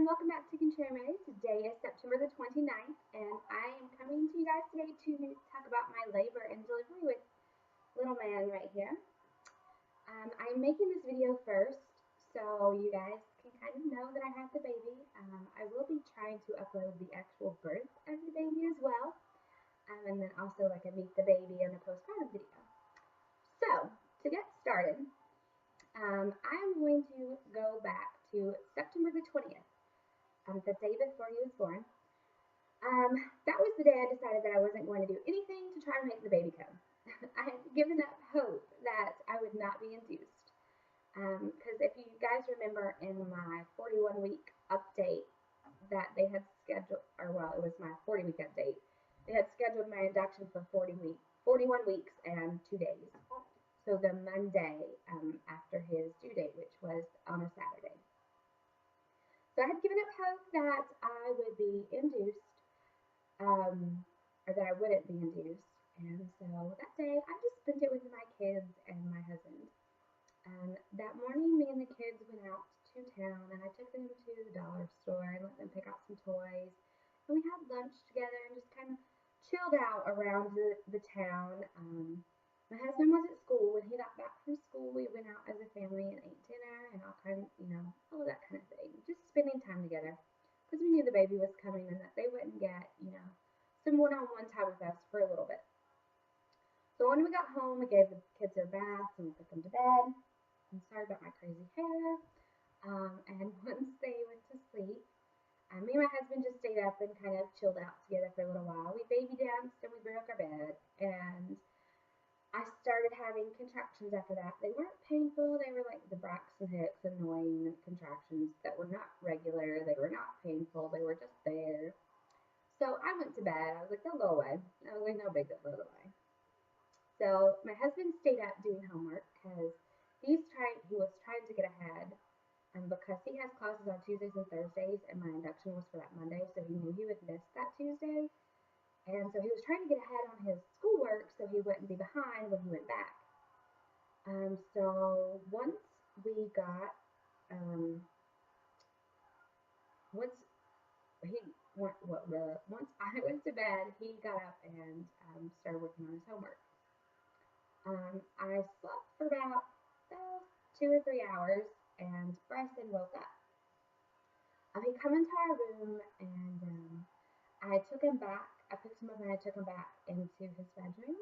and welcome back to Can Share May. Today is September the 29th, and I am coming to you guys today to talk about my labor and delivery with little man right here. I'm making this video first so you guys can kind of know that I have the baby. I will be trying to upload the actual birth of the baby as well, and then also like a meet the baby and a postpartum video. So, to get started, I'm going to go back to September the 20th, the day before he was born. That was the day I decided that I wasn't going to do anything to try to make the baby come. I had given up hope that I would not be induced. Because if you guys remember in my 41-week update that they had scheduled, or well, it was my 40-week update, they had scheduled my induction for 41 weeks and 2 days. So the Monday after his due date, which was on a Saturday. So I had given up hope that I would be induced, or that I wouldn't be induced. And so that day, I just spent it with my kids and my husband. And that morning, me and the kids went out to town, and I took them to the dollar store and let them pick out some toys. And we had lunch together and just kind of chilled out around the town. My husband was at school. When he got back from school, we went out as a family and ate dinner and all kind of, all of that kind of thing. Just spending time together because we knew the baby was coming and that they wouldn't get, some one-on-one time with us for a little bit. So when we got home, we gave the kids their baths and we put them to bed. I'm sorry about my crazy hair. And once they went to sleep, me and my husband just stayed up and kind of chilled out together for a little while. We baby danced and we broke our bed, and I started having contractions after that. They weren't painful. They were like the Braxton Hicks annoying contractions that were not regular. They were not painful. They were just there. So I went to bed. I was like, they'll go away. I was like, no big deal, they'll go away. So my husband stayed up doing homework because he was trying to get ahead. And because he has classes on Tuesdays and Thursdays, and my induction was for that Monday, so he knew he would miss that Tuesday. And so he was trying to get ahead on his schoolwork so he wouldn't be behind when he went back. So once we got, once he went, once I went to bed, he got up and started working on his homework. I slept for about 2 or 3 hours, and Bryson woke up. He come into our room, and I took him back. I picked him up and I took him back into his bedroom.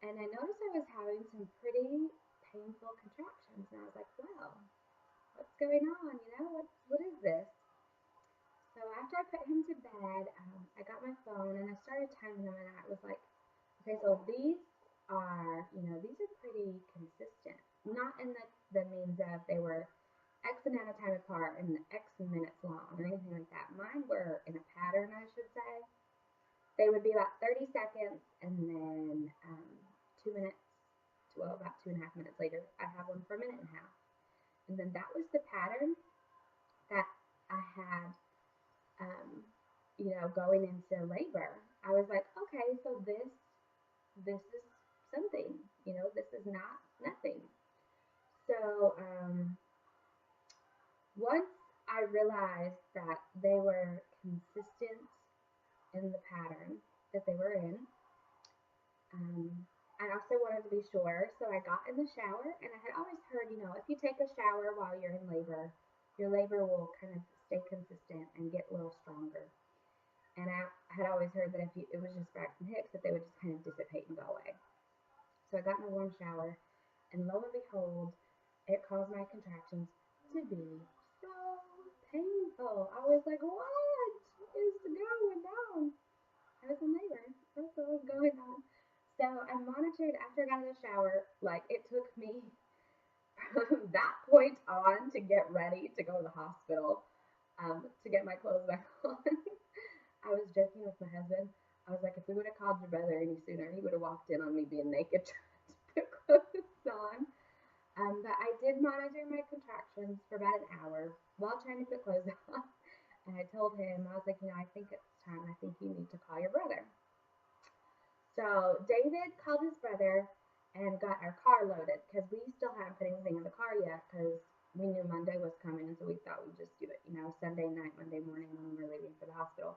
And I noticed I was having some pretty painful contractions. And I was like, well, what's going on? What is this? So after I put him to bed, I got my phone and I started timing them. And I was like, okay, so these are pretty consistent. Not in the means of they were X amount of time apart and X minutes long or anything like that. Mine were in a pattern, I should say. They would be about 30 seconds, and then 2 minutes, well, about 2.5 minutes later, I have one for a minute and a half. And then that was the pattern that I had, going into labor. I was like, okay, so this is something, this is not nothing. So once I realized that they were consistent in the pattern that they were in, I also wanted to be sure, so I got in the shower, and I had always heard, if you take a shower while you're in labor, your labor will kind of stay consistent and get a little stronger. And I had always heard that if it was just Braxton Hicks, that they would just kind of dissipate and go away. So I got in a warm shower, and lo and behold, it caused my contractions to be so painful. I was like, what is going on? I was in labor. That's what was going on. So I monitored after I got in the shower. Like, it took me from that point on to get ready to go to the hospital, to get my clothes back on. I was joking with my husband. I was like, if we would have called your brother any sooner, he would have walked in on me being naked trying to put clothes on. But I did monitor my contractions for about an hour while trying to put clothes on. And I told him, I was like, I think it's time. I think you need to call your brother. So David called his brother and got our car loaded because we still hadn't put anything in the car yet because we knew Monday was coming, and so we thought we'd just do it, Sunday night, Monday morning when we were leaving for the hospital.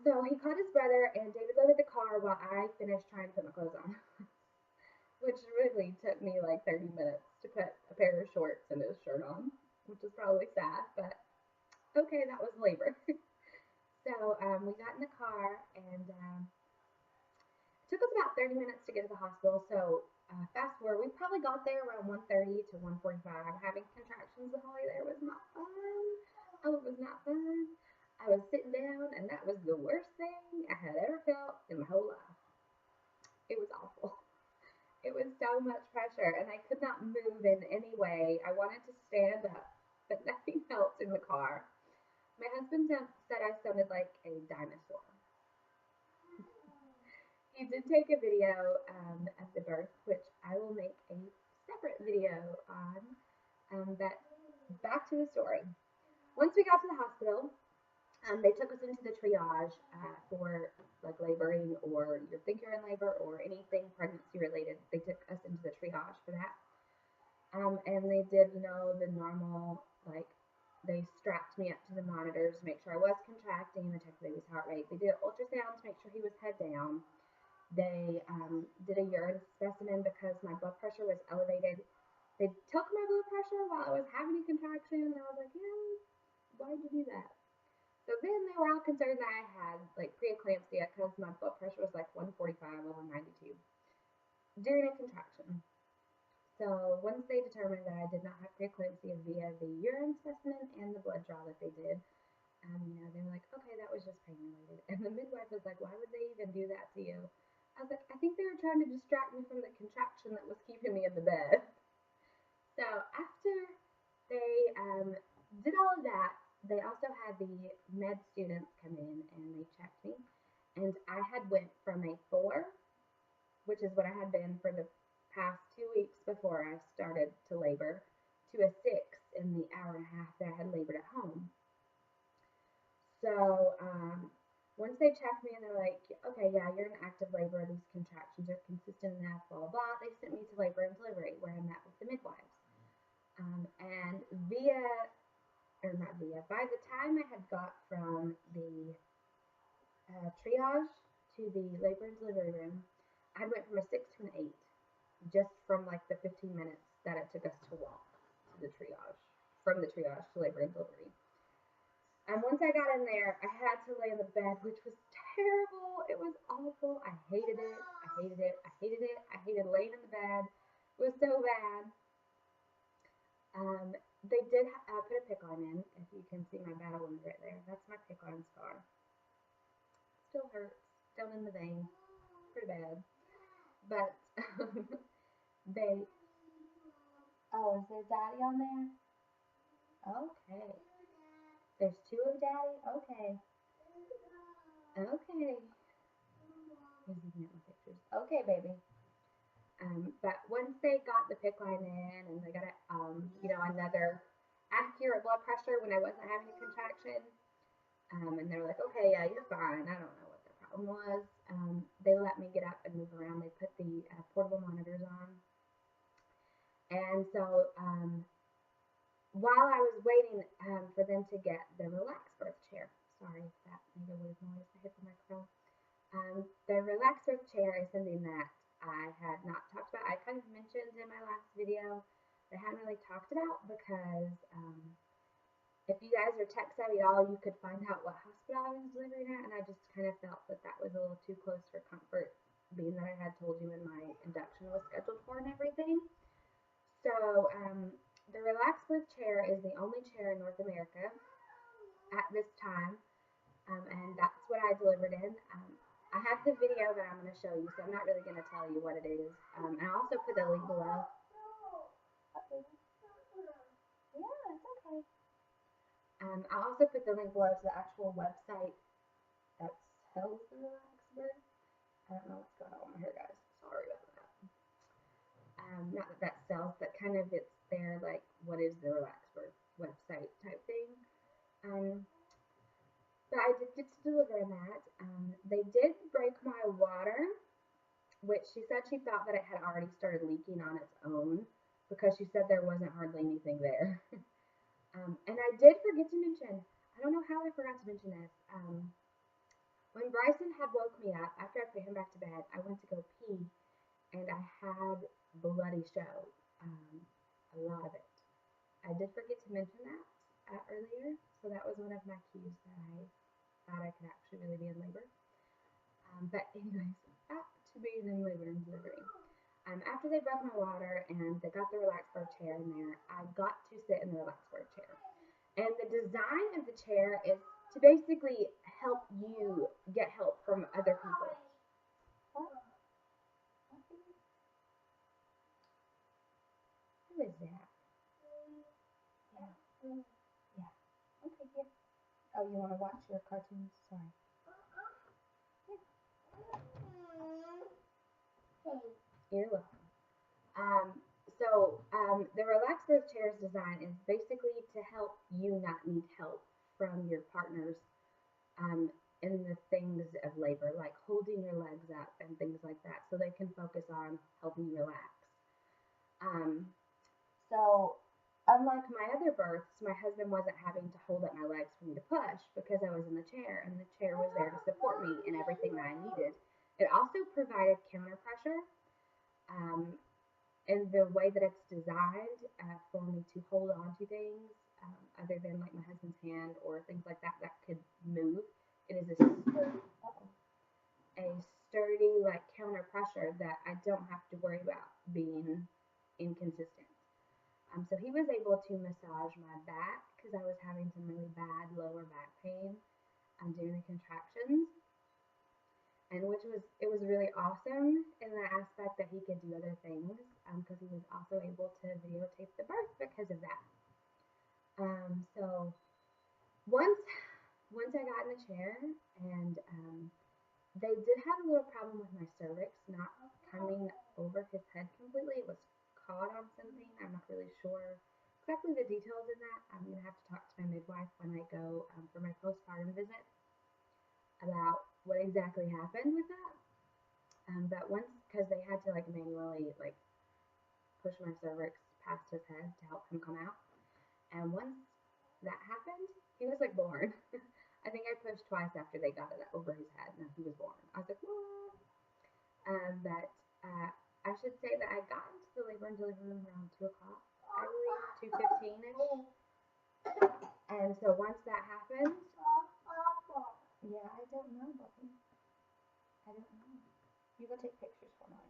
So he called his brother, and David loaded the car while I finished trying to put my clothes on, which really took me like 30 minutes to put a pair of shorts and a shirt on, which is probably sad, but okay, that was labor. So we got in the car, and it took us about 30 minutes to get to the hospital. So fast forward, we probably got there around 1:30 to 1:45. Having contractions the whole way there was not fun. Oh, it was not fun. I was sitting down, and that was the worst thing I had ever felt in my whole life. It was awful. It was so much pressure, and I could not move in any way. I wanted to stand up, but nothing else in the car. My husband said I sounded like a dinosaur. He did take a video of the birth, which I will make a separate video on. But back to the story. Once we got to the hospital, they took us into the triage for like laboring, or you think you're in labor, or anything pregnancy related. They took us into the triage for that. And they did, the normal, like, they strapped me up to the monitors to make sure I was contracting. They checked the baby's heart rate. They did an ultrasound to make sure he was head down. They did a urine specimen because my blood pressure was elevated. They took my blood pressure while I was having a contraction, and I was like, yeah, why did you do that? So then they were all concerned that I had like preeclampsia because my blood pressure was like 145 over 92 during a contraction. So once they determined that I did not have preeclampsia via the urine specimen and the blood draw that they did, they were like, okay, that was just pain related. And the midwife was like, why would they even do that to you? I was like, I think they were trying to distract me from the contraction that was keeping me in the bed. So after they did all of that, they also had the med students come in and they checked me. And I had went from a 4, which is what I had been for the past 2 weeks before I started to labor, to a 6 in the hour and a half that I had labored at home. So once they checked me and they're like, okay, yeah, you're in active labor, these contractions are consistent enough, blah, blah, blah, they sent me to labor and delivery where I met with the midwives. And by the time I had got from the triage to the labor and delivery room, I went from a 6 to an 8, just from like the 15 minutes that it took us to walk to the triage, from the triage to labor and delivery. And once I got in there, I had to lay in the bed, which was terrible. It was awful. I hated it. I hated it. I hated it. I hated laying in the bed. It was so bad. They did put a PICC line in. If you can see my battle wound right there, that's my PICC line scar. Still hurts down in the vein, pretty bad. But they. Oh, is there daddy on there? Okay. There's 2 of daddy. Okay. Okay. He's looking at my pictures. Okay, baby. But once they got the PICC line in and they got another accurate blood pressure when I wasn't having a contraction, and they were like, okay, yeah, you're fine. I don't know what the problem was. They let me get up and move around. They put the portable monitors on. And so while I was waiting for them to get the relaxed birth chair, sorry if that made a weird noise, I hit the microphone. The relaxed birth chair is something that I had not talked about. I kind of mentioned in my last video, but I hadn't really talked about because if you guys are tech savvy at all, you could find out what hospital I was delivering at, and I just kind of felt that that was a little too close for comfort, being that I had told you when my induction was scheduled for and everything. So the relaxed birth chair is the only chair in North America at this time, and that's what I delivered in. I have the video that I'm going to show you, so I'm not really going to tell you what it is. And I also put the link below. Okay. Yeah, it's okay. I also put the link below to the actual website that sells the relaxed birth. I don't know what's going on here, guys. Sorry about that. Not that that sells, but kind of it's their, like, what is the relaxed birth website type thing. But I did get to deliver in that. They did break my water, which she said she thought that it had already started leaking on its own because she said there wasn't hardly anything there. And I did mention this. When Bryson had woke me up after I put him back to bed, I went to go pee, and I had bloody show. Um, a lot of it. I did forget to mention that earlier, so that was one of my cues that I thought I could actually really be in labor. But anyways, back to being in labor and delivery. After they brought my water and they got the relax bird chair in there, I got to sit in the relax bird chair. And the design of the chair is to basically help you get help from other people. What? Who is that? Yeah. Yeah. Okay, here. Oh, you want to watch your cartoons? Sorry. You're welcome. The relax birth chair's design is basically to help you not need help from your partners um, in the things of labor, like holding your legs up and things like that, so they can focus on helping you relax. Um, so, unlike my other births, my husband wasn't having to hold up my legs for me to push because I was in the chair, and the chair was there to support me in everything that I needed. It also provided counter pressure. Um, and the way that it's designed for me to hold on to things other than like my husband's hand or things like that that could move. It is a sturdy like counter pressure that I don't have to worry about being inconsistent. So he was able to massage my back because I was having some really bad lower back pain during the contractions, and which was it was really awesome in the aspect that he could do other things because he was also able to videotape the birth because of that. So once once I got in the chair and they did have a little problem with my cervix not coming over his head completely. It was caught on something. I'm not really sure exactly the details in that. I'm gonna have to talk to my midwife when I go for my postpartum visit about what exactly happened with that. But once, because they had to like manually like push my cervix past his head to help him come out, and once that happened, he was like born. I think I pushed twice after they got it over his head, and he was born. I was like, what? But I should say that I got into the labor and delivery room around 2 o'clock, I believe, 2:15 ish. And so once that happened, yeah, I don't know, Buffy. I don't know. You go take pictures for me.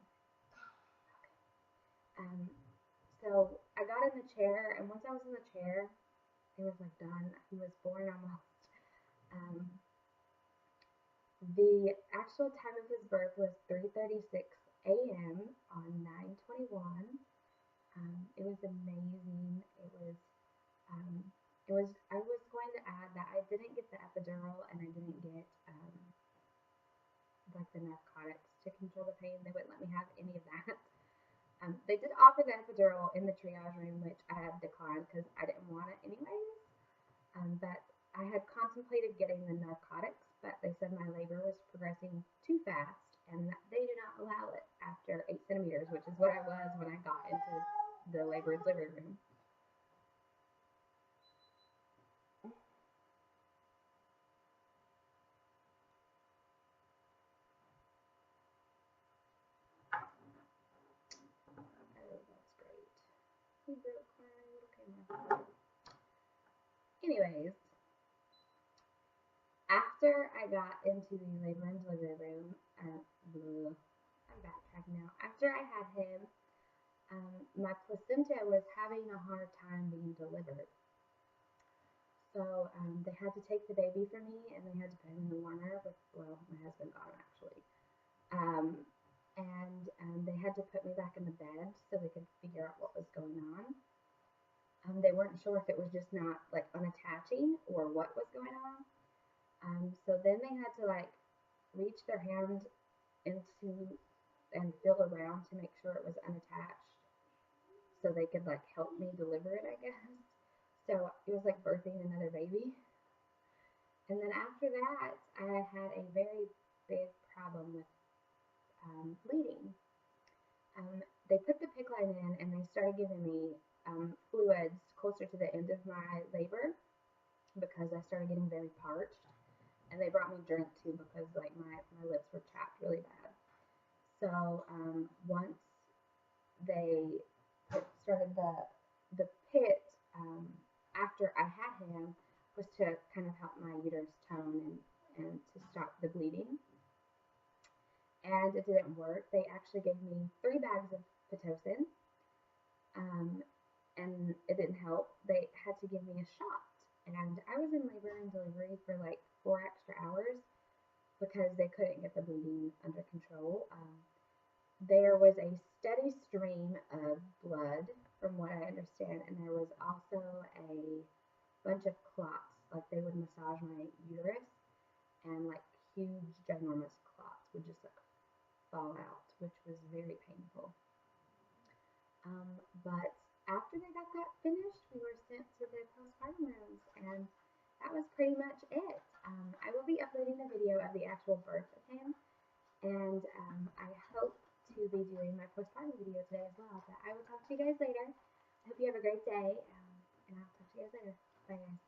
Um, so I got in the chair, and once I was in the chair, it was like done. He was born almost. Um, the actual time of his birth was 3:36 a.m. on 9/21. It was amazing. Um, it was. I was going to add that I didn't get the epidural, and I didn't get like the narcotics to control the pain. They wouldn't let me have any of that. They did offer the epidural in the triage room, which I had declined because I didn't want it anyways. But I had contemplated getting the narcotics, but they said my labor was progressing too fast and they do not allow it after 8 centimeters, which is what I was when I got into the labor and delivery room. Oh, that's great. He broke my little camera. Anyways, after I got into the labor and delivery room, I'm backtracking now. After I had him, my placenta was having a hard time being delivered. So they had to take the baby for me and they had to put him in the Warner with, well, my husband got him actually. Um, and they had to put me back in the bed so they could figure out what was going on. They weren't sure if it was just not like unattaching or what was going on. So then they had to like reach their hand into and feel around to make sure it was unattached so they could like help me deliver it, I guess. So it was like birthing another baby. And then after that, I had a very big problem with bleeding. They put the PICC line in and they started giving me fluids closer to the end of my labor because I started started getting very parched, and they brought me drink too because like my lips were chapped really bad. So once they started the pit, after I had him, was to kind of help my uterus tone and to stop the bleeding. And it didn't work. They actually gave me 3 bags of pitocin, um, and it didn't help. They had to give me a shot, and I was in labor and delivery for like 4 extra hours because they couldn't get the bleeding under control. There was a steady stream of blood, from what I understand, and there was also a bunch of clots. Like they would massage my uterus, and like huge, ginormous clots would just like fall out, which was very painful. But after they got that finished, we were sent to the postpartum rooms, and that was pretty much it. I will be uploading the video of the actual birth of him, and I hope to be doing my postpartum video today as well. But I will talk to you guys later. I hope you have a great day, and I'll talk to you guys later. Bye, guys.